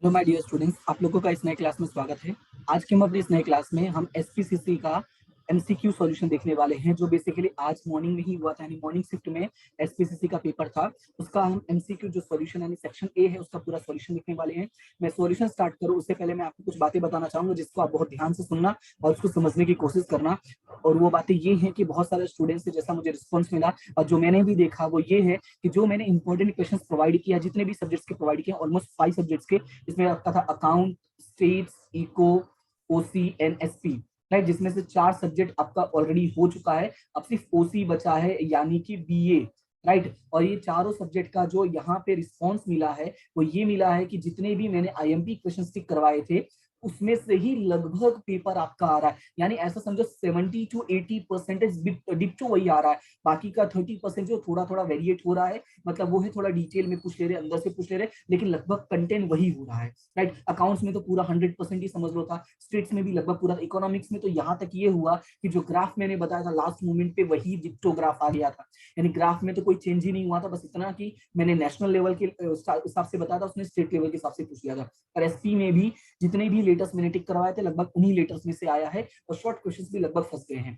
Hello my dear students, आप लोगों का इस नए क्लास में स्वागत है। आज के हम अपने इस नए क्लास में हम एसपीसीसी का एमसीक्यू सॉल्यूशन देखने वाले हैं, जो बेसिकली आज मॉर्निंग में ही हुआ था। यानी मॉर्निंग शिफ्ट में एसपीसीसी का पेपर था, उसका हम एमसीक्यू जो सॉल्यूशन यानी सेक्शन ए है उसका पूरा सॉल्यूशन देखने वाले हैं। मैं सॉल्यूशन स्टार्ट करूं उससे पहले मैं आपको कुछ बातें बताना चाहूंगा, जिसको आप बहुत ध्यान से सुनना और उसको समझने की कोशिश करना। और वो बातें ये हैं कि बहुत सारे स्टूडेंट्स से जैसा मुझे रिस्पॉन्स मिला और जो मैंने भी देखा वो ये है कि जो मैंने इंपॉर्टेंट क्वेश्चन प्रोवाइड किया, जितने भी सब्जेक्ट्स के प्रोवाइड किए, ऑलमोस्ट 5 सब्जेक्ट्स के, इसमें आपका था account, states, echo, OC and SP, right, जिसमें से 4 सब्जेक्ट आपका ऑलरेडी हो चुका है। अब सिर्फ ओसी बचा है, यानी कि बीए, राइट। और ये चारों सब्जेक्ट का जो यहाँ पे रिस्पॉन्स मिला है वो ये मिला है कि जितने भी मैंने आईएमपी क्वेश्चन टिक करवाए थे उसमें से ही लगभग पेपर आपका आ रहा है। यानी ऐसा समझो 70 to 80% डिप्टो वही आ रहा है। बाकी का 30% जो थोड़ा थोड़ा वेरिएट हो रहा है, मतलब वो है थोड़ा डिटेल में पूछ ले रहे, अंदर से पूछ ले रहे, लेकिन लगभग कंटेंट वही हो रहा है, राइट। अकाउंट्स में तो पूरा 100% ही समझ लो था, स्टेट्स में भी लगभग पूरा, इकोनॉमिक्स में तो यहाँ तक ये हुआ कि जो ग्राफ मैंने बताया था लास्ट मोमेंट पे वही डिप्टो ग्राफ आ गया था। यानी ग्राफ में तो कोई चेंज ही नहीं हुआ था, बस इतना कि मैंने नेशनल लेवल के हिसाब से बताया था, उसने स्टेट लेवल के हिसाब से पूछ लिया था। और एसपी में भी जितने भी लेटर्स मैंने टिक करवाए थे लगभग उन्हीं लेटर्स में से आया है, और शॉर्ट क्वेश्चंस भी लगभग फंस गए हैं।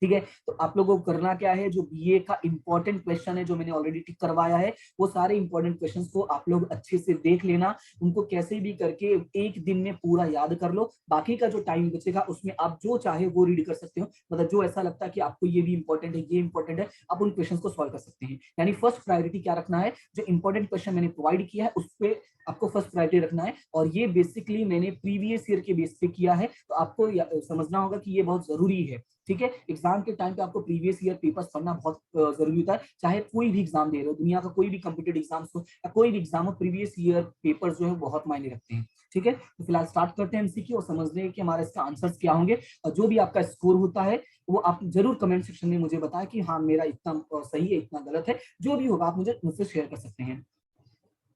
ठीक है, तो आप लोगों को करना क्या है, जो बीए का इंपॉर्टेंट क्वेश्चन है जो मैंने ऑलरेडी टिक करवाया है, वो सारे इंपॉर्टेंट क्वेश्चंस को आप लोग अच्छे से देख लेना। उनको कैसे भी करके एक दिन में पूरा याद कर लो। बाकी का जो टाइम बचेगा उसमें आप जो चाहे वो रीड कर सकते हो, मतलब जो ऐसा लगता है कि आपको ये भी इंपॉर्टेंट है, ये इंपॉर्टेंट है, आप उन क्वेश्चन को सॉल्व कर सकते हैं। यानी फर्स्ट प्रायोरिटी क्या रखना है, जो इंपॉर्टेंट क्वेश्चन मैंने प्रोवाइड किया है उस पर आपको फर्स्ट प्रायोरिटी रखना है। और ये बेसिकली मैंने प्रीवियस ईयर के बेस पे किया है, तो आपको समझना होगा कि ये बहुत जरूरी है। ठीक है, एग्जाम के टाइम पे आपको प्रीवियस ईयर पेपर्स पढ़ना बहुत जरूरी होता है। चाहे कोई भी एग्जाम दे रहे हो, दुनिया का कोई भी कॉम्पिटेटिव एग्जाम हो या कोई भी एग्जाम हो, प्रीवियस ईयर पेपर्स जो है बहुत मायने रखते हैं। ठीक है, तो फिलहाल स्टार्ट करते हैं एमसीक्यू और समझते हैं कि हमारे इसका आंसर्स क्या होंगे। और जो भी आपका स्कोर होता है वो आप जरूर कमेंट सेक्शन में मुझे बताएं कि हाँ मेरा इतना सही है, इतना गलत है, जो भी होगा आप मुझसे शेयर कर सकते हैं।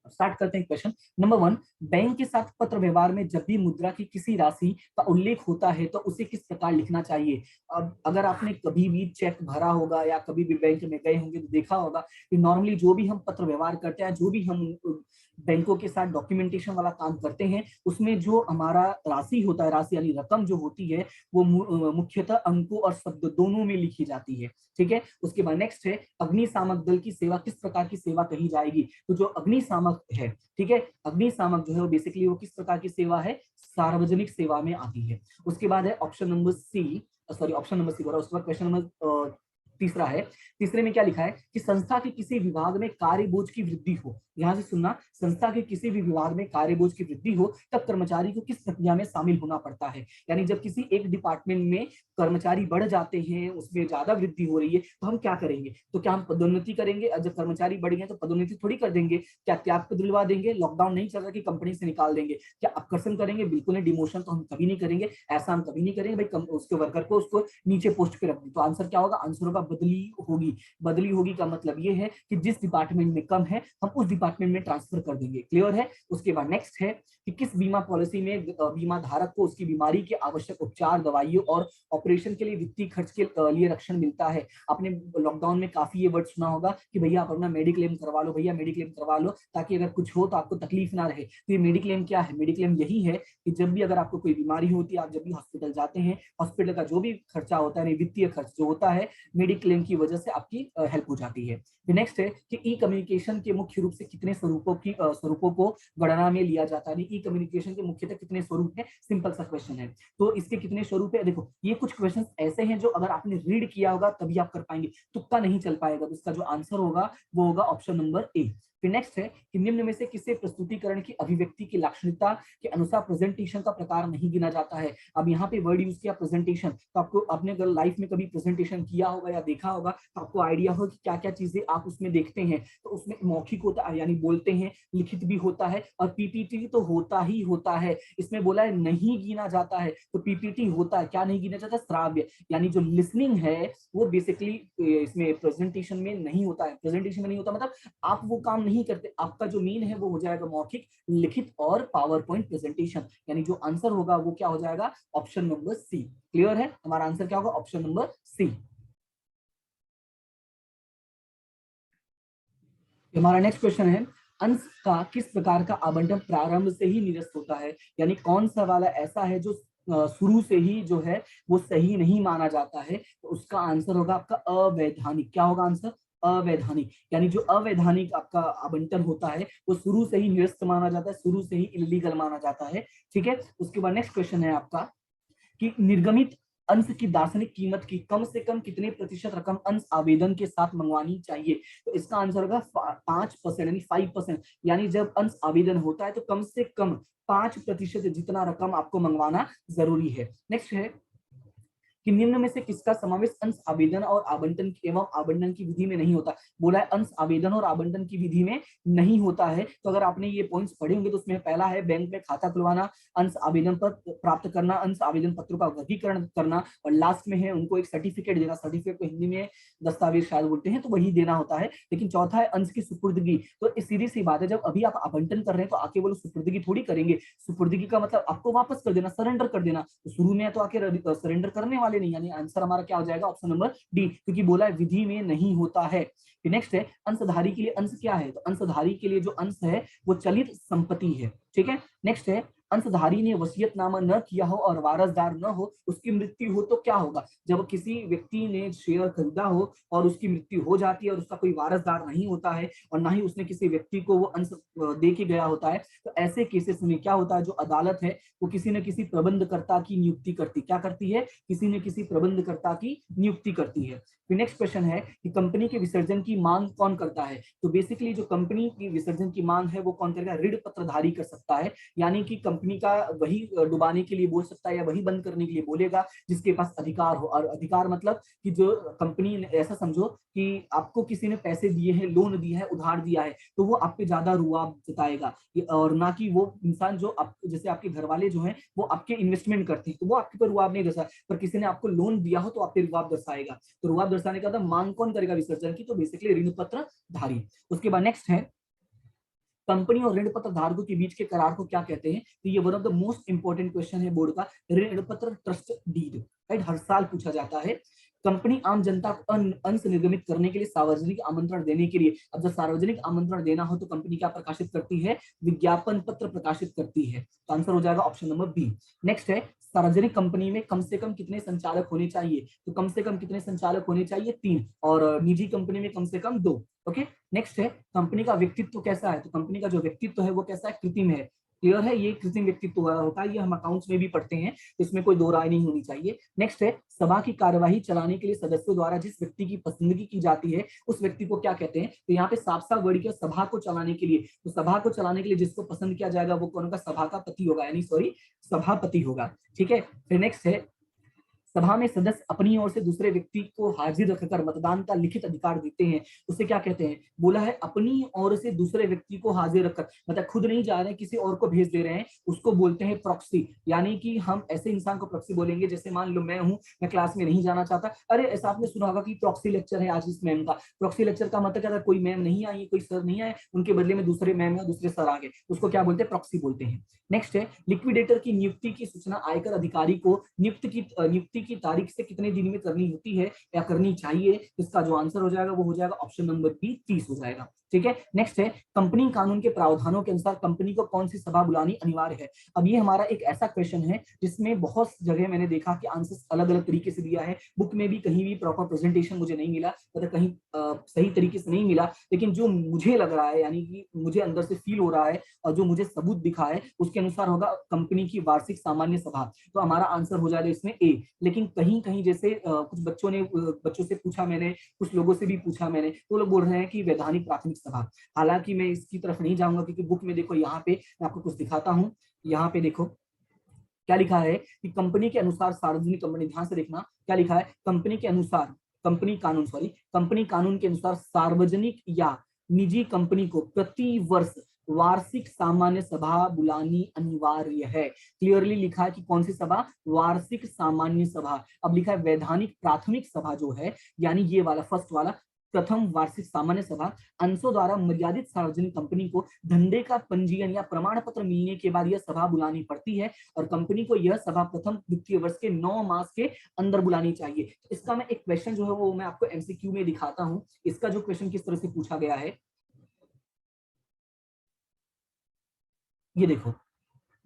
स्टार्ट करते हैं क्वेश्चन नंबर 1। बैंक के साथ पत्र व्यवहार में जब भी मुद्रा की किसी राशि का उल्लेख होता है तो उसे किस प्रकार लिखना चाहिए। अब अगर आपने कभी भी चेक भरा होगा या कभी भी बैंक में गए होंगे तो देखा होगा कि नॉर्मली जो भी हम पत्र व्यवहार करते हैं, जो भी हम बैंकों के साथ डॉक्यूमेंटेशन वाला काम करते हैं, उसमें जो हमारा राशि होता है, राशि यानी रकम जो होती है, वो मुख्यतः अंकों और शब्द दोनों में लिखी जाती है। ठीक है, उसके बाद नेक्स्ट है अग्निशामक दल की सेवा किस प्रकार की सेवा कही जाएगी। तो जो अग्निशामक है, ठीक है, अग्निशामक जो है वो बेसिकली वो किस प्रकार की सेवा है, सार्वजनिक सेवा में आती है। उसके बाद है option number C, sorry option number C बोला, उसके बाद क्वेश्चन नंबर तीसरा है। तीसरे में क्या लिखा है कि संस्था के किसी विभाग में कार्य बोझ की वृद्धि हो। ध्यान से सुनना, संस्था के किसी भी विभाग में कार्य बोझ की वृद्धि हो तब कर्मचारी को किस प्रक्रिया में शामिल होना पड़ता है। यानी जब किसी एक डिपार्टमेंट में कर्मचारी बढ़ जाते हैं, उसमें ज्यादा वृद्धि हो रही है, तो हम क्या करेंगे, तो क्या हम पदोन्नति करेंगे। जब कर्मचारी बढ़ गए तो पदोन्नति थोड़ी कर देंगे, क्या त्याग पे दिलवा देंगे, लॉकडाउन नहीं चल रहा कि कंपनी से निकाल देंगे, क्या अपकर्षण करेंगे, बिल्कुल नहीं, डिमोशन तो हम कभी नहीं करेंगे, ऐसा हम कभी नहीं करेंगे भाई, उसके वर्कर को उसको नीचे पोस्ट पे रख दें। तो आंसर क्या होगा, आंसर होगा बदली होगी। बदली होगी का मतलब ये है कि जिस डिपार्टमेंट में कम है हम उस डिपार्टमेंट में ट्रांसफर कर देंगे। क्लियर है। उसके बाद नेक्स्ट है कि किस बीमा पॉलिसी में बीमा धारक को उसकी बीमारी के आवश्यक उपचार, दवाइयों और ऑपरेशन के लिए वित्तीय खर्च के लिए रक्षण मिलता है। आपने लॉकडाउन में काफी ये वर्ड सुना होगा कि भैया आप अपना मेडिक्लेम करवा लो, भैया मेडिक्लेम करवा लो, ताकि अगर कुछ हो तो आपको तकलीफ ना रहे। तो ये मेडिक्लेम क्या है, मेडिक्लेम यही है कि जब भी अगर आपको कोई बीमारी होती है, आप जब भी हॉस्पिटल जाते हैं, हॉस्पिटल का जो भी खर्चा होता है, वित्तीय खर्च जो होता है, मेडिक्लेम की वजह से आपकी हेल्प हो जाती है। नेक्स्ट है कि ई कम्युनिकेशन के मुख्य रूप से कितने स्वरूपों को गणना में लिया जाता है। ई कम्युनिकेशन के मुख्यतः कितने स्वरूप है, सिंपल सा क्वेश्चन है। तो इसके कितने स्वरूप है, देखो ये कुछ क्वेश्चन ऐसे हैं जो अगर आपने रीड किया होगा तभी आप कर पाएंगे, तुक्का नहीं चल पाएगा। तो इसका जो आंसर होगा वो होगा ऑप्शन नंबर ए। फिर नेक्स्ट है कि निम्न में से किसे प्रस्तुतिकरण की अभिव्यक्ति की लाक्षणिकता के अनुसार प्रेजेंटेशन का प्रकार नहीं गिना जाता है। अब यहाँ पे वर्ड यूज किया प्रेजेंटेशन, तो आपको अपने अगर लाइफ में कभी प्रेजेंटेशन किया होगा या देखा होगा तो आपको आइडिया हो कि क्या क्या चीजें आप उसमें देखते हैं। तो उसमें मौखिक होता है यानी बोलते हैं, लिखित भी होता है, और पीपीटी तो होता ही होता है। इसमें बोला है नहीं गिना जाता है, तो पीपीटी होता है, क्या नहीं गिना जाता, श्राव्य यानी जो लिसनिंग है वो बेसिकली इसमें प्रेजेंटेशन में नहीं होता है। प्रेजेंटेशन में नहीं होता मतलब आप वो काम नहीं करते, आपका जो मीन है वो हो जाएगा मौखिक, लिखित और पावर पॉइंट प्रेजेंटेशन। यानी जो आंसर होगा वो क्या हो जाएगा, ऑप्शन नंबर सी। क्लियर है, हमारा आंसर क्या होगा, ऑप्शन नंबर सी। हमारा नेक्स्ट क्वेश्चन है अंश का किस प्रकार का आवंटन प्रारंभ से ही निरस्त होता है, यानी कौन सा वाला ऐसा है जो शुरू से ही जो है वो सही नहीं माना जाता है, तो उसका आंसर होगा आपका अवैधानिक। क्या होगा आंसर? अवैधानिक। यानी जो अवैधानिक आपका आवंटन होता है वो शुरू से ही निरस्त माना जाता है, शुरू से ही इलीगल माना जाता है। ठीक है, उसके बाद नेक्स्ट क्वेश्चन है आपका कि निर्गमित अंश की दार्शनिक कीमत की कम से कम कितने प्रतिशत रकम अंश आवेदन के साथ मंगवानी चाहिए, तो इसका आंसर होगा 5% यानी 5%। यानी जब अंश आवेदन होता है तो कम से कम 5% जितना रकम आपको मंगवाना जरूरी है। नेक्स्ट है कि निम्न में से किसका समावेश अंश आवेदन और आवंटन एवं आवंटन की विधि में नहीं होता। बोला है अंश आवेदन और आवंटन की विधि में नहीं होता है, तो अगर आपने ये पॉइंट्स पढ़े होंगे तो उसमें पहला है बैंक में खाता खुलवाना, अंश आवेदन पत्र प्राप्त करना, अंश आवेदन पत्रों का वर्गीकरण करना, और लास्ट में है उनको एक सर्टिफिकेट देना। सर्टिफिकेट को हिंदी में दस्तावेज शायद बोलते हैं, तो वही देना होता है। लेकिन चौथा है अंश की सुपुर्दगी। तो इस सीधी सी बात है, जब अभी आप आवंटन कर रहे हैं तो आके वो सुपुर्दगी थोड़ी करेंगे। सुपुर्दगी का मतलब आपको वापस कर देना, सरेंडर कर देना। तो शुरू में तो आके सरेंडर करने वाले नहीं, यानी आंसर हमारा क्या हो जाएगा? ऑप्शन नंबर डी, क्योंकि बोला है विधि में नहीं होता है। नेक्स्ट है अंशधारी के लिए अंश क्या है, तो अंशधारी के लिए जो अंश है वो चलित संपत्ति है। ठीक है, नेक्स्ट है अंशधारी ने वसीयतनामा न किया हो और वारसदार न हो, उसकी मृत्यु हो तो क्या होगा। जब किसी व्यक्ति ने शेयर खरीदा हो और उसकी मृत्यु हो जाती है और उसका कोई वारसदार नहीं होता है और ना ही उसने किसी व्यक्ति को वो अंश दे के गया होता है, तो ऐसे केसेस में क्या होता है, जो अदालत है वो किसी न किसी प्रबंधकर्ता की नियुक्ति करती, क्या करती है? किसी न किसी प्रबंधकर्ता की नियुक्ति करती है। फिर नेक्स्ट क्वेश्चन है कि कंपनी के विसर्जन की मांग कौन करता है, तो बेसिकली जो कंपनी की विसर्जन की मांग है वो कौन करेगा? ऋण पत्रधारी कर सकता है। यानी कि कंपनी का वही डुबाने के लिए बोल सकता है या वही बंद करने के लिए बोलेगा जिसके पास अधिकार हो। और अधिकार मतलब कि जो कंपनी, ऐसा समझो कि आपको किसी ने पैसे दिए हैं, लोन दिया है, उधार दिया है, तो वो आप पे ज्यादा रुआब जताएगा, और ना कि वो इंसान जो आप, जैसे आपके घर वाले जो हैं वो आपके इन्वेस्टमेंट करते हैं तो वो आपके पर रुआब नहीं दर्शा, पर किसी ने आपको लोन दिया हो तो आप पे रुआब दर्शाएगा। तो रुआब दर्शाने का मतलब मांग कौन करेगा विसर्जन की? तो बेसिकली ऋण पत्र धारी। उसके बाद नेक्स्ट है कंपनी और ऋण पत्र धारकों के बीच के करार को क्या कहते हैं, तो ये one of the most important question है बोर्ड का, ऋण पत्र ट्रस्ट डीड। राइट, हर साल पूछा जाता है। कंपनी आम जनता को अंश निर्गमित करने के लिए सार्वजनिक आमंत्रण देने के लिए, अब जब सार्वजनिक आमंत्रण देना हो तो कंपनी क्या प्रकाशित करती है? विज्ञापन पत्र प्रकाशित करती है। तो आंसर हो जाएगा ऑप्शन नंबर बी। नेक्स्ट है सार्वजनिक कंपनी में कम से कम कितने संचालक होने चाहिए, तो कम से कम कितने संचालक होने चाहिए? 3, और निजी कंपनी में कम से कम 2। ओके, नेक्स्ट है कंपनी का व्यक्तित्व कैसा है, तो कंपनी का जो व्यक्तित्व है वो कैसा है? कृत्रिम है। क्लियर है, ये कृत्रिम व्यक्तित्व होता है, ये हम अकाउंट्स में भी पढ़ते हैं, इसमें कोई दो राय नहीं होनी चाहिए। नेक्स्ट है सभा की कार्यवाही चलाने के लिए सदस्यों द्वारा जिस व्यक्ति की पसंदगी की जाती है उस व्यक्ति को क्या कहते हैं, तो यहाँ पे साफ साफ वर्ड किया सभा को चलाने के लिए, तो सभा को चलाने के लिए जिसको पसंद किया जाएगा वो कौन होगा? सभा का पति होगा, यानी सॉरी सभापति होगा। ठीक है, फिर नेक्स्ट है सभा में सदस्य अपनी ओर से दूसरे व्यक्ति को हाजिर रखकर मतदान का लिखित अधिकार देते हैं, उसे क्या कहते हैं? बोला है अपनी ओर से दूसरे व्यक्ति को हाजिर रखकर, मतलब खुद नहीं जा रहे हैं, किसी और को भेज दे रहे हैं, उसको बोलते हैं प्रॉक्सी। यानी कि हम ऐसे इंसान को प्रॉक्सी बोलेंगे, जैसे मान लो मैं हूं, मैं क्लास में नहीं जाना चाहता, अरे ऐसा आपने सुना होगा कि प्रॉक्सी लेक्चर है आज इस मैम का। प्रॉक्सी लेक्चर का मतलब क्या था? कोई मैम नहीं आई, कोई सर नहीं आए, उनके बदले में दूसरे मैम या दूसरे सर आ गए, उसको क्या बोलते हैं? प्रॉक्सी बोलते हैं। नेक्स्ट है लिक्विडेटर की नियुक्ति की सूचना आयकर अधिकारी को नियुक्ति की तारीख से कितने दिन में करनी होती है या करनी चाहिए, इसका जो आंसर हो जाएगा वो हो जाएगा ऑप्शन नंबर बी, 30 हो जाएगा। ठीक है, नेक्स्ट है कंपनी कानून के प्रावधानों के अनुसार कंपनी को कौन सी सभा बुलानी अनिवार्य है। अब ये हमारा एक ऐसा क्वेश्चन है जिसमें बहुत जगह मैंने देखा कि आंसर अलग अलग तरीके से दिया है, बुक में भी कहीं भी प्रॉपर प्रेजेंटेशन मुझे नहीं मिला, मतलब कहीं सही तरीके से नहीं मिला, लेकिन जो मुझे लग रहा है, यानी कि मुझे अंदर से फील हो रहा है और जो मुझे सबूत दिखा है उसके अनुसार होगा कंपनी की वार्षिक सामान्य सभा। तो हमारा आंसर हो जाएगा इसमें ए। लेकिन कहीं कहीं जैसे कुछ बच्चों से पूछा मैंने, कुछ लोगों से भी पूछा मैंने, तो लोग बोल रहे हैं कि वैधानिक प्राथमिक सभा। हालांकि मैं इसकी तरफ नहीं जाऊंगा क्योंकि बुक में देखो, यहाँ पे मैं आपको कुछ दिखाता हूँ, यहाँ पे देखो क्या लिखा है कि कंपनी के अनुसार सार्वजनिक कंपनी, ध्यान से देखना क्या लिखा है, कंपनी के अनुसार, कंपनी कानून के अनुसार सार्वजनिक या निजी कंपनी को प्रति वर्ष वार्षिक सामान्य सभा बुलानी अनिवार्य है। क्लियरली लिखा है कि कौन सी सभा? वार्षिक सामान्य सभा। अब लिखा है वैधानिक प्राथमिक सभा जो है, यानी ये वाला फर्स्ट वाला, प्रथम वार्षिक सामान्य सभा अंशों द्वारा मर्यादित सार्वजनिक कंपनी को धंधे का पंजीयन या प्रमाण पत्र मिलने के बाद यह सभा बुलानी पड़ती है, और कंपनी को यह सभा प्रथम वित्तीय वर्ष के 9 मास के अंदर बुलानी चाहिए। इसका मैं एक क्वेश्चन जो है वो मैं आपको एमसीक्यू में दिखाता हूं, इसका जो क्वेश्चन किस तरह से पूछा गया है। ये देखो,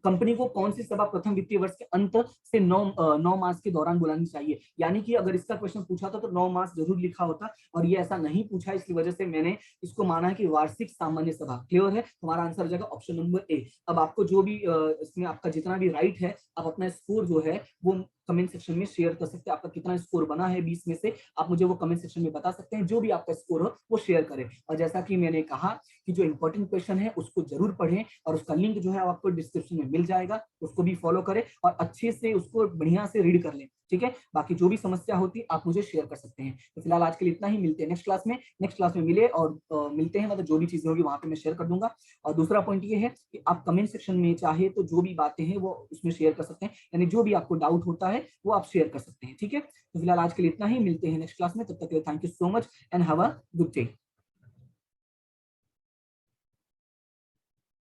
कंपनी को कौन सी सभा प्रथम वित्तीय वर्ष के अंत से 9 मास के दौरान बुलानी चाहिए। यानी कि अगर इसका क्वेश्चन पूछा था तो 9 मास जरूर लिखा होता, और ये ऐसा नहीं पूछा, इसकी वजह से मैंने इसको माना है कि वार्षिक सामान्य सभा। क्लियर है, तुम्हारा आंसर हो जाएगा ऑप्शन नंबर ए। अब आपको जो भी इसमें आपका जितना भी राइट है, आप अपना स्कोर जो है वो कमेंट सेक्शन में शेयर कर सकते हैं। आपका कितना स्कोर बना है 20 में से, आप मुझे वो कमेंट सेक्शन में बता सकते हैं। जो भी आपका स्कोर हो वो शेयर करें। और जैसा कि मैंने कहा कि जो इंपॉर्टेंट क्वेश्चन है उसको जरूर पढ़ें, और उसका लिंक जो है आपको डिस्क्रिप्शन में मिल जाएगा, उसको भी फॉलो करें और अच्छे से उसको बढ़िया से रीड कर लें। ठीक है, बाकी जो भी समस्या होती है आप मुझे शेयर कर सकते हैं। तो फिलहाल आज के लिए इतना ही, मिलते हैं नेक्स्ट क्लास में। नेक्स्ट क्लास में मिले और मिलते हैं, मतलब जो भी चीजें होगी वहां पे मैं शेयर कर दूंगा। और दूसरा पॉइंट ये है कि आप कमेंट सेक्शन में चाहे तो जो भी बातें हैं वो उसमें शेयर कर सकते हैं, यानी जो भी आपको डाउट होता है वो आप शेयर कर सकते हैं। ठीक है, तो फिलहाल आज के लिए इतना ही, मिलते हैं नेक्स्ट क्लास में। तब तक के लिए thank you so much and have a good day.